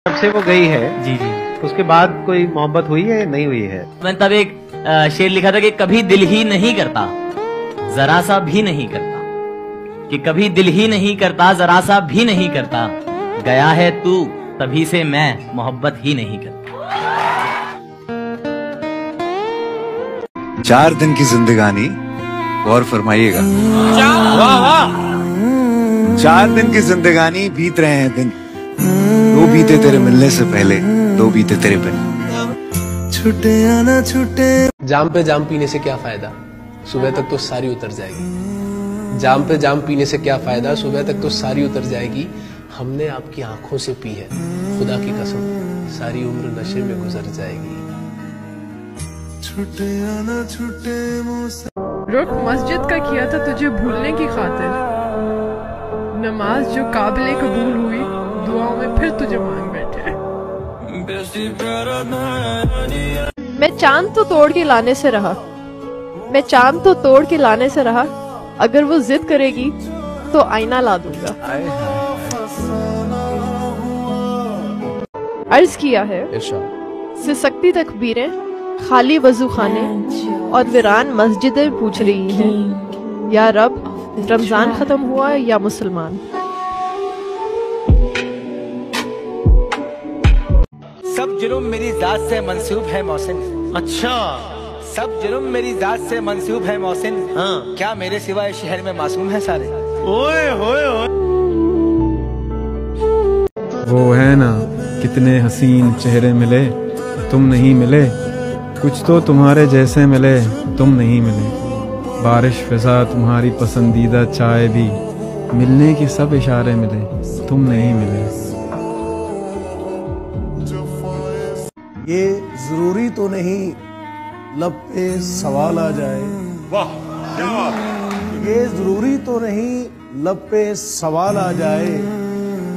जब से वो गई है जी जी उसके बाद कोई मोहब्बत हुई है नहीं हुई है? मैंने तब एक शेर लिखा था कि कभी दिल ही नहीं करता जरा सा भी नहीं करता, कि कभी दिल ही नहीं करता जरा सा भी नहीं करता, गया है तू तभी से मैं मोहब्बत ही नहीं करता। 4 दिन की जिंदगानी, गौर फरमाइएगा। 4 दिन की जिंदगानी, बीत रहे हैं दिन, 2 बीते तेरे मिलने से पहले, 2 बीते तेरे बिन। छूटे या ना छूटे। जाम पे जाम पीने से क्या फायदा, सुबह तक तो सारी उतर जाएगी। जाम पे जाम पीने से क्या फायदा, सुबह तक तो सारी उतर जाएगी। हमने आपकी आंखों से पी है, खुदा की कसम सारी उम्र नशे में गुजर जाएगी। छूटे या ना छूटे रुख मस्जिद का किया था तुझे भूलने की खातिर, नमाज जो काबिले कबूल हुई दुआओं में फिर तुझे मांग बैठे। मैं चांद तो तोड़ के लाने से रहा, मैं चांद तो तोड़ के लाने से रहा, अगर वो जिद करेगी तो आईना ला दूंगा। अर्ज किया है सिसकती तकबीरें, खाली वजू खाने और वीरान मस्जिदें पूछ रही हैं, या रब रमजान खत्म हुआ या मुसलमान। सब जुर्म मेरी जात से मंसूब है मोहसिन। अच्छा, सब जुर्म मेरी जात से मंसूब है मोहसिन। हाँ। क्या मेरे सिवाय शहर में मासूम है सारे? ओए होए होए। वो है ना कितने हसीन चेहरे मिले, तुम नहीं मिले, कुछ तो तुम्हारे जैसे मिले, तुम नहीं मिले। बारिश फिजा तुम्हारी पसंदीदा चाय भी, मिलने के सब इशारे मिले, तुम नहीं मिले। ये जरूरी तो नहीं लब पे सवाल आ जाए, वाह क्या बात। ये जरूरी तो नहीं लब पे सवाल आ जाए,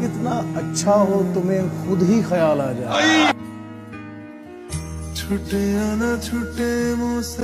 कितना अच्छा हो तुम्हें खुद ही ख्याल आ जाए। छूटे या ना छूटे मुझसे।